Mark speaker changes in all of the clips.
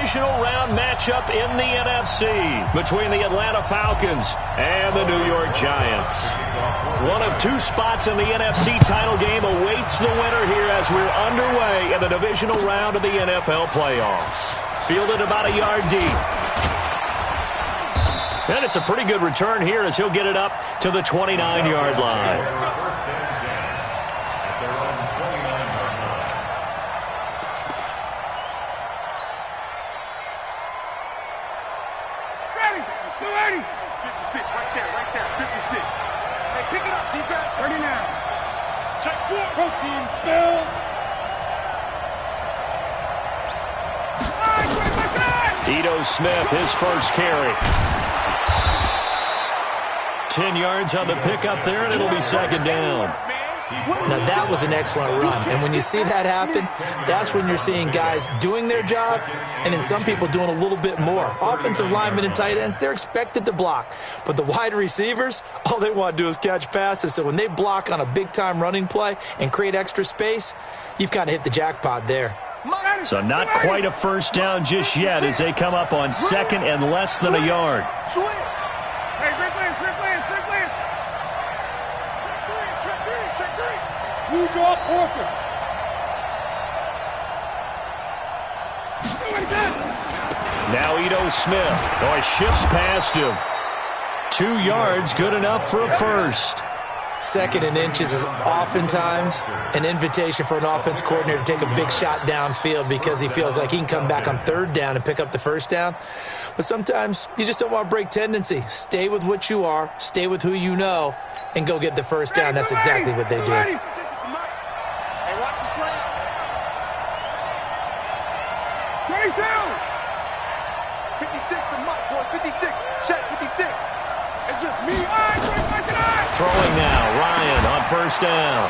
Speaker 1: divisional round matchup in the NFC between the Atlanta Falcons and the New York Giants. One of two spots in the NFC title game awaits the winner here as we're underway in the divisional round of the NFL playoffs. Fielded about a yard deep. And it's a pretty good return here as he'll get it up to the 29-yard line.
Speaker 2: Ready. 56, right there, 56. Hey, pick it up, defense. 39. Check 4. Protein spill.
Speaker 1: Ito Smith, his first carry. 10 yards on the pickup there, and it'll be second down.
Speaker 3: Now, that was an excellent run. And when you see that happen, that's when you're seeing guys doing their job and then some people doing a little bit more. Offensive linemen and tight ends, they're expected to block. But the wide receivers, all they want to do is catch passes. So when they block on a big-time running play and create extra space, you've kind of hit the jackpot there.
Speaker 1: So not quite a first down just yet as they come up on second and less than a yard.
Speaker 2: Hey, quick lane. Check three. You draw Porker.
Speaker 1: Now Ito Smith. Oh, he shifts past him. 2 yards, good enough for a first.
Speaker 3: Second and inches is oftentimes an invitation for an offense coordinator to take a big shot downfield because he feels like he can come back on third down and pick up the first down. But sometimes you just don't want to break tendency. Stay with what you are, stay with who you know, and go get the first down. That's exactly what they did.
Speaker 2: Hey, watch the slant. 22. 56, the muck, boy. 56. Check 56. It's just me.
Speaker 1: Throwing now, Ryan on first down.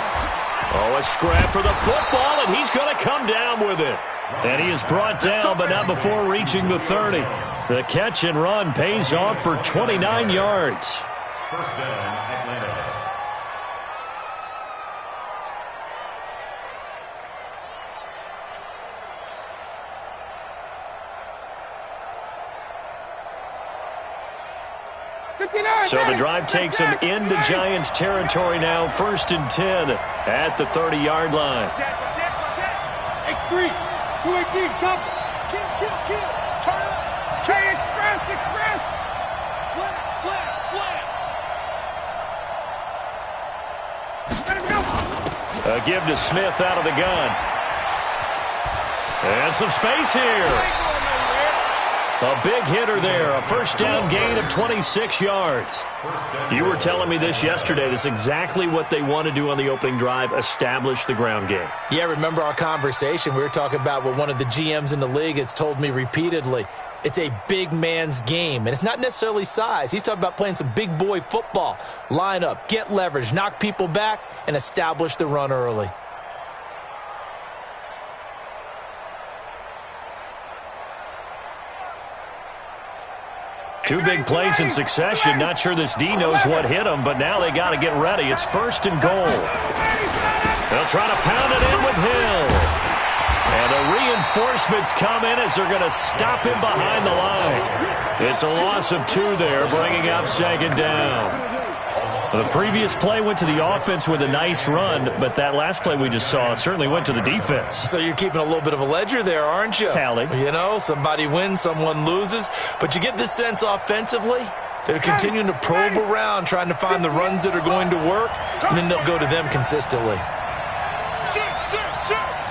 Speaker 1: Oh, a scrap for the football, and he's going to come down with it. And he is brought down, but not before reaching the 30. The catch and run pays off for 29 yards.
Speaker 4: First down, Atlanta.
Speaker 1: So the drive takes him into Giants territory now, 1st and 10 at the 30-yard line.
Speaker 2: X3, 218, jump. Kill. Turn up. Express. Slam. Let him go.
Speaker 1: A give to Smith out of the gun. And some space here. A big hitter there, a first down gain of 26 yards. You were telling me this yesterday. This is exactly what they want to do on the opening drive, establish the ground game.
Speaker 3: Yeah, remember our conversation? We were talking about what one of the GMs in the league has told me repeatedly. It's a big man's game, and it's not necessarily size. He's talking about playing some big boy football. Line up, get leverage, knock people back, and establish the run early.
Speaker 1: Two big plays in succession. Not sure this D knows what hit him, but now they got to get ready. It's 1st and goal. They'll try to pound it in with Hill. And the reinforcements come in as they're going to stop him behind the line. It's a loss of 2 there, bringing up second down. The previous play went to the offense with a nice run, but that last play we just saw certainly went to the defense.
Speaker 3: So you're keeping a little bit of a ledger there, aren't you?
Speaker 1: Tally.
Speaker 3: You know, somebody wins, someone loses. But you get this sense offensively, they're continuing to probe around, trying to find the runs that are going to work, and then they'll go to them consistently.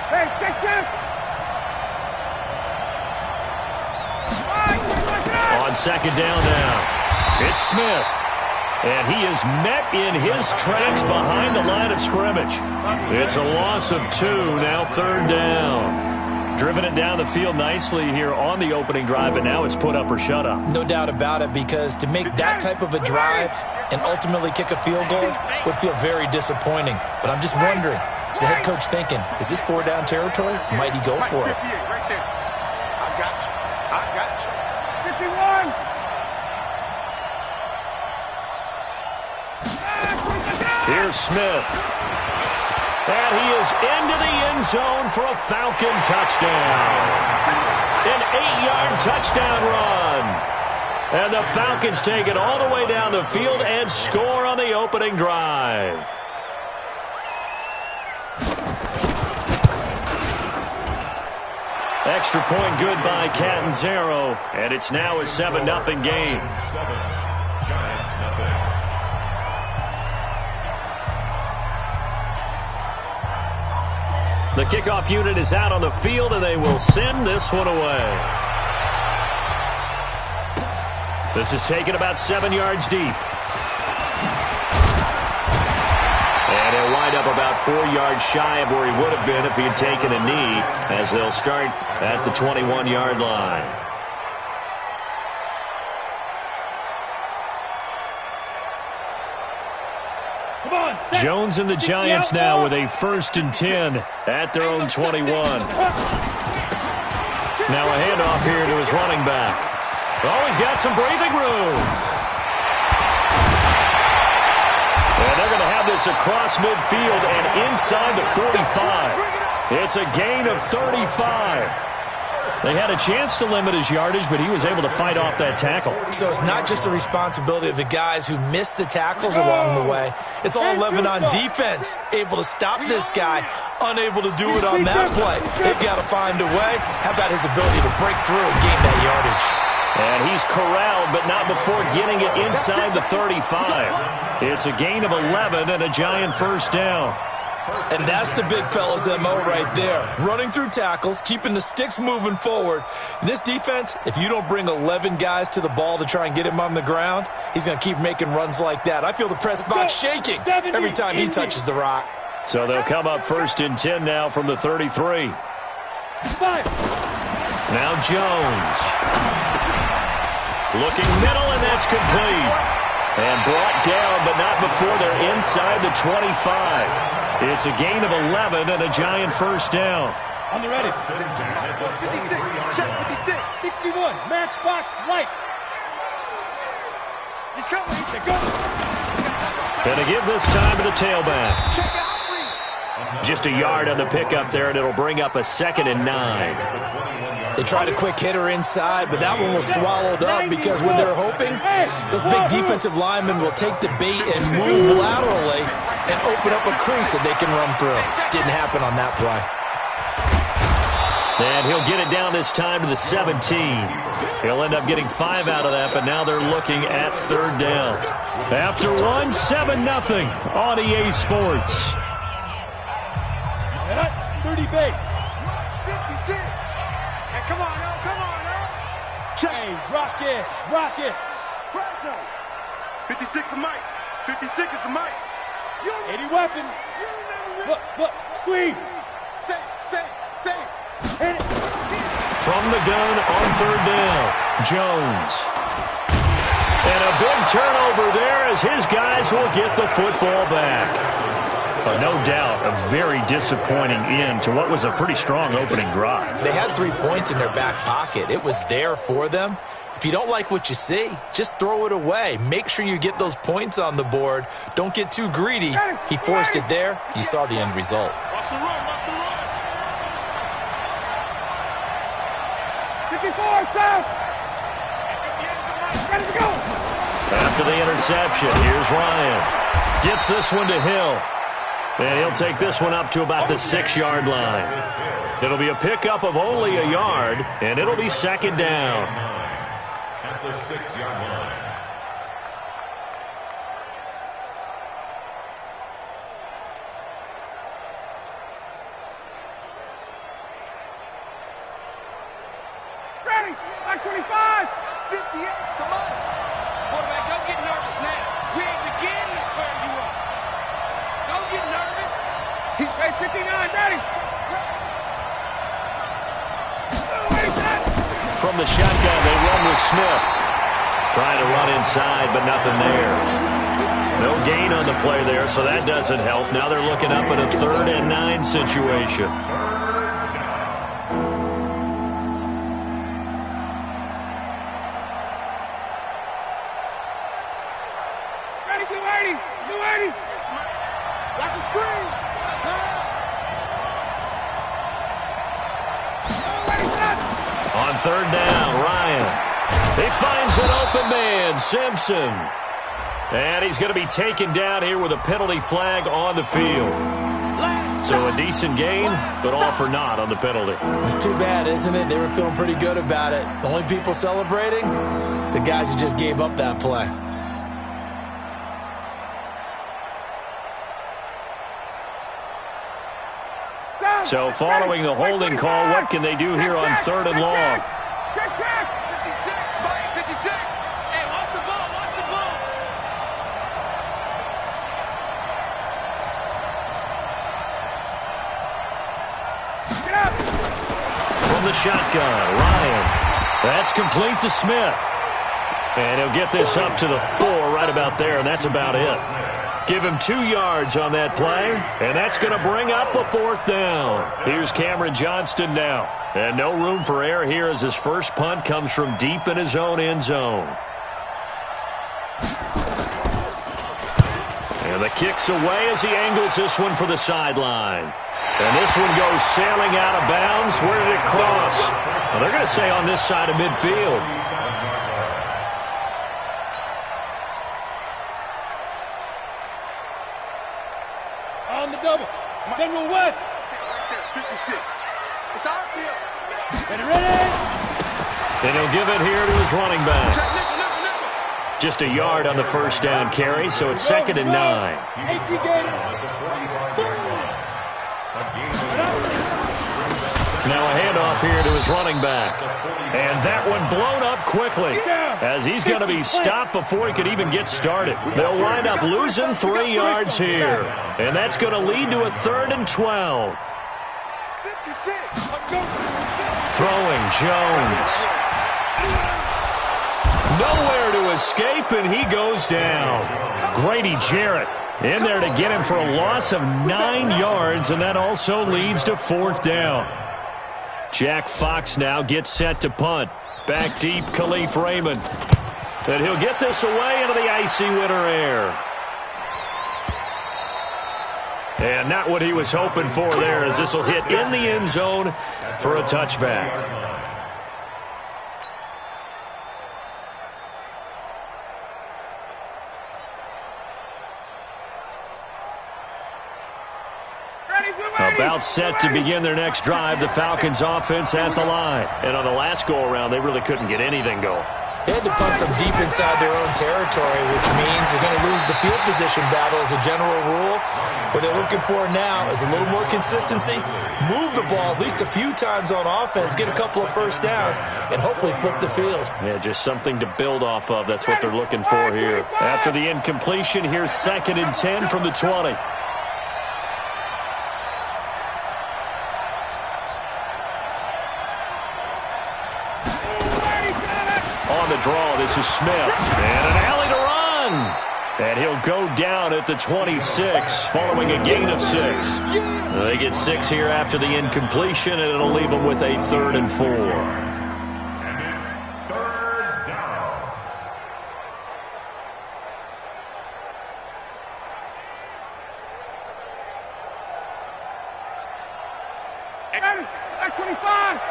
Speaker 2: Hey, check.
Speaker 1: On second down now, it's Smith. And he is met in his tracks behind the line of scrimmage. It's a loss of 2, now 3rd down. Driven it down the field nicely here on the opening drive, but now it's put up or shut up.
Speaker 3: No doubt about it, because to make that type of a drive and ultimately kick a field goal would feel very disappointing. But I'm just wondering, is the head coach thinking, is this 4-down territory? Might he go for it?
Speaker 2: Right there. I got you. 51.
Speaker 1: Here's Smith. And he is into the end zone for a Falcon touchdown. An 8-yard touchdown run. And the Falcons take it all the way down the field and score on the opening drive. Extra point good by Catanzaro, and it's now a 7-0 game.
Speaker 4: 7, Giants nothing.
Speaker 1: The kickoff unit is out on the field, and they will send this one away. This is taken about 7 yards deep. And he'll wind up about 4 yards shy of where he would have been if he had taken a knee, as they'll start at the 21-yard line. Jones and the Giants now with a 1st and 10 at their own 21. Now a handoff here to his running back. Oh, he's got some breathing room. And they're going to have this across midfield and inside the 45. It's a gain of 35. They had a chance to limit his yardage, but he was able to fight off that tackle.
Speaker 3: So it's not just the responsibility of the guys who missed the tackles along the way. It's all 11 on defense, able to stop this guy, unable to do it on that play. They've got to find a way. How about his ability to break through and gain that yardage?
Speaker 1: And he's corralled, but not before getting it inside the 35. It's a gain of 11 and a Giant 1st down.
Speaker 3: And that's the big fella's MO right there. Running through tackles, keeping the sticks moving forward. This defense, if you don't bring 11 guys to the ball to try and get him on the ground, he's going to keep making runs like that. I feel the press box shaking every time he touches the rock.
Speaker 1: So they'll come up 1st and 10 now from the 33. Now Jones. Looking middle, and that's complete. And brought down, but not before they're inside the 25. It's a gain of 11 and a Giant 1st down.
Speaker 2: On the ready. 56, check 56, 61, matchbox light. He's coming, he said go.
Speaker 1: And to give this time to the tailback.
Speaker 2: Check out.
Speaker 1: Just a yard on the pickup there, and it'll bring up a 2nd and 9.
Speaker 3: They tried a quick hitter inside, but that one was swallowed up because when they're hoping, those big defensive linemen will take the bait and move laterally and open up a crease that they can run through. Didn't happen on that play.
Speaker 1: And he'll get it down this time to the 17. He'll end up getting 5 out of that, but now they're looking at 3rd down. After one, 7-0 on EA Sports.
Speaker 2: 30 base. 56. Hey, come on now, come on now. Hey, rock it. 56 is Mike. 56 is the Mike. 80 weapon. Look, squeeze. Say.
Speaker 1: From the gun on 3rd down, Jones. And a big turnover there as his guys will get the football back. No doubt, a very disappointing end to what was a pretty strong opening drive.
Speaker 3: They had 3 points in their back pocket. It was there for them. If you don't like what you see, just throw it away. Make sure you get those points on the board. Don't get too greedy. He forced it there. You saw the end result.
Speaker 2: Watch the run. 54, down. Ready to go.
Speaker 1: After the interception, here's Ryan. Gets this one to Hill. And he'll take this one up to about the 6-yard line. It'll be a pickup of only a yard, and it'll be 2nd down.
Speaker 4: At the 6-yard line.
Speaker 2: Ready, like 25. 58, come on. Quarterback, don't get nervous now. We ain't beginning to turn you up. Don't get nervous. He's ready, 59, ready.
Speaker 1: From the shotgun, they run with Smith. Trying to run inside, but nothing there. No gain on the play there, so that doesn't help. Now they're looking up at a 3rd and 9 situation.
Speaker 2: Ready, 280. Watch the screen.
Speaker 1: third down, Ryan. He finds an open man, Simpson. And he's going to be taken down here with a penalty flag on the field. So a decent gain, but all for naught on the penalty.
Speaker 3: It's too bad, isn't it? They were feeling pretty good about it. The only people celebrating, the guys who just gave up that play.
Speaker 1: So following the holding call, what can they do here on third and long?
Speaker 2: 56, Mike, 56. Hey, watch the ball, watch the ball.
Speaker 1: From the shotgun, Ryan. That's complete to Smith. And he'll get this up to the 4 right about there, and that's about it. Give him 2 yards on that play, and that's going to bring up a 4th down. Here's Cameron Johnston now. And no room for error here as his first punt comes from deep in his own end zone. And the kick's away as he angles this one for the sideline. And this one goes sailing out of bounds. Where did it cross? Well, they're going to say on this side of midfield.
Speaker 2: On the double. General West. 56. It's our field. Ready?
Speaker 1: And he'll give it here to his running back. Just a yard on the first down carry, so it's 2nd and 9. Now a handoff here to his running back. And that one blown up quickly as he's going to be stopped before he could even get started. They'll wind up losing 3 yards here. And that's going to lead to a 3rd and 12. Throwing Jones. Nowhere to escape, and he goes down. Grady Jarrett in there to get him for a loss of 9 yards, and that also leads to 4th down. Jack Fox now gets set to punt. Back deep, Khalif Raymond. And he'll get this away into the icy winter air. And not what he was hoping for there, as this will hit in the end zone for a touchback. About set to begin their next drive, the Falcons offense at the line. And on the last go-around, they really couldn't get anything going.
Speaker 3: They had to punt from deep inside their own territory, which means they're going to lose the field position battle as a general rule. What they're looking for now is a little more consistency, move the ball at least a few times on offense, get a couple of first downs, and hopefully flip the field.
Speaker 1: Yeah, just something to build off of. That's what they're looking for here. After the incompletion, here's 2nd and 10 from the 20. On the draw, this is Smith. And an alley to run. And he'll go down at the 26, following a gain of 6. They get 6 here after the incompletion, and it'll leave them with a 3rd and 4.
Speaker 4: And it's 3rd down.
Speaker 2: At 25.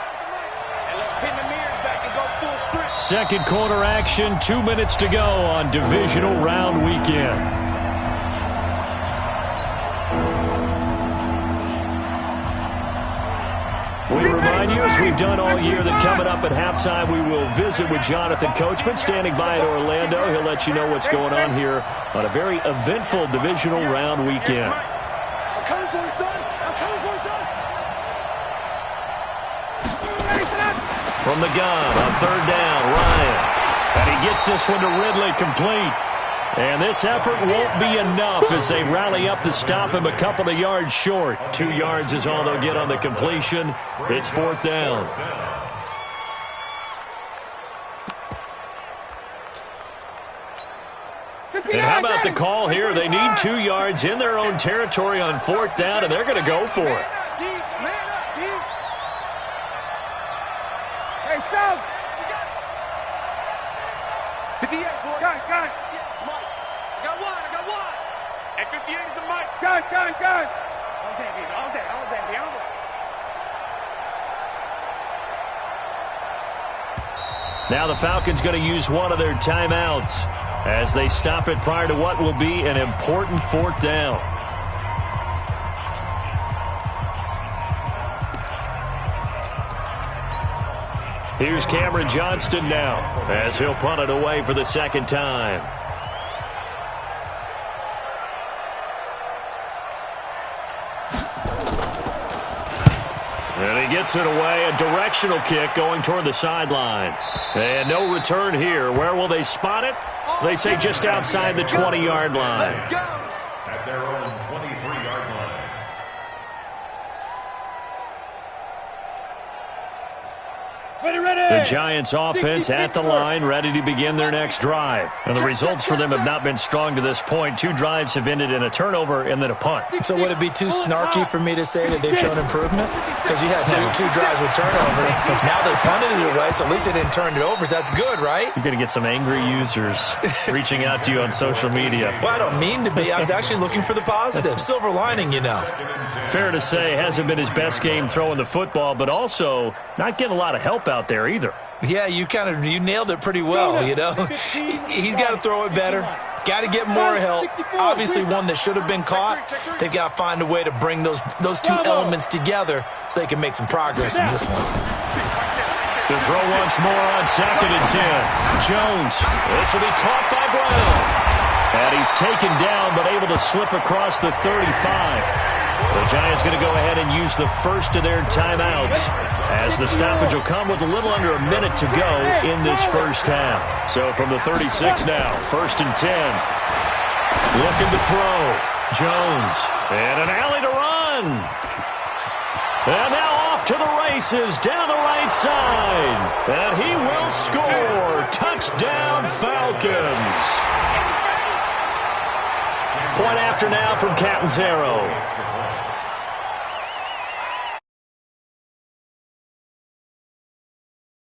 Speaker 2: And let's pin the mirrors back and go full strength.
Speaker 1: Second quarter action, 2 minutes to go on divisional round weekend. We remind you, as we've done all year, that coming up at halftime, we will visit with Jonathan Coachman, standing by at Orlando. He'll let you know what's going on here on a very eventful divisional round weekend.
Speaker 2: I'm coming for you, son. I'm coming for you, son.
Speaker 1: From the gun on 3rd down, Ryan. And he gets this one to Ridley, complete. And this effort won't be enough as they rally up to stop him a couple of yards short. 2 yards is all they'll get on the completion. It's 4th down. And how about the call here? They need 2 yards in their own territory on 4th down, and they're going to go for it.
Speaker 2: Hey, South. 58, boy. Got it. Mike. I got one. At 58 is a Mike. Got it. All day, baby. All day.
Speaker 1: Now the Falcons going to use one of their timeouts as they stop it prior to what will be an important fourth down. Here's Cameron Johnston now as he'll punt it away for the second time. And he gets it away, a directional kick going toward the sideline. And no return here. Where will they spot it? They say just outside the 20-yard line.
Speaker 4: At their own 23-yard line.
Speaker 1: The Giants offense at the line, ready to begin their next drive. And the results for them have not been strong to this point. 2 drives have ended in a turnover and then a punt.
Speaker 3: So would it be too snarky for me to say that they've shown improvement? Because you had two drives with turnovers. Now they punted it away, so at least they didn't turn it over. So that's good, right?
Speaker 1: You're going to get some angry users reaching out to you on social media.
Speaker 3: Well, I don't mean to be. I was actually looking for the positive. Silver lining, you know.
Speaker 1: Fair to say, hasn't been his best game throwing the football, but also not getting a lot of help out there either.
Speaker 3: Yeah, you nailed it pretty well, you know. He's got to throw it better. Got to get more help. Obviously one that should have been caught. They've got to find a way to bring those two elements together so they can make some progress in this one.
Speaker 1: To throw once more on 2nd and 10. Jones. This will be caught by Brown. And he's taken down but able to slip across the 35. The Giants going to go ahead and use the first of their timeouts as the stoppage will come with a little under a minute to go in this first half. So from the 36 now, 1st and 10. Looking to throw. Jones. And an alley to run. And now off to the races down the right side. And he will score. Touchdown, Falcons. Point after now from Catanzaro.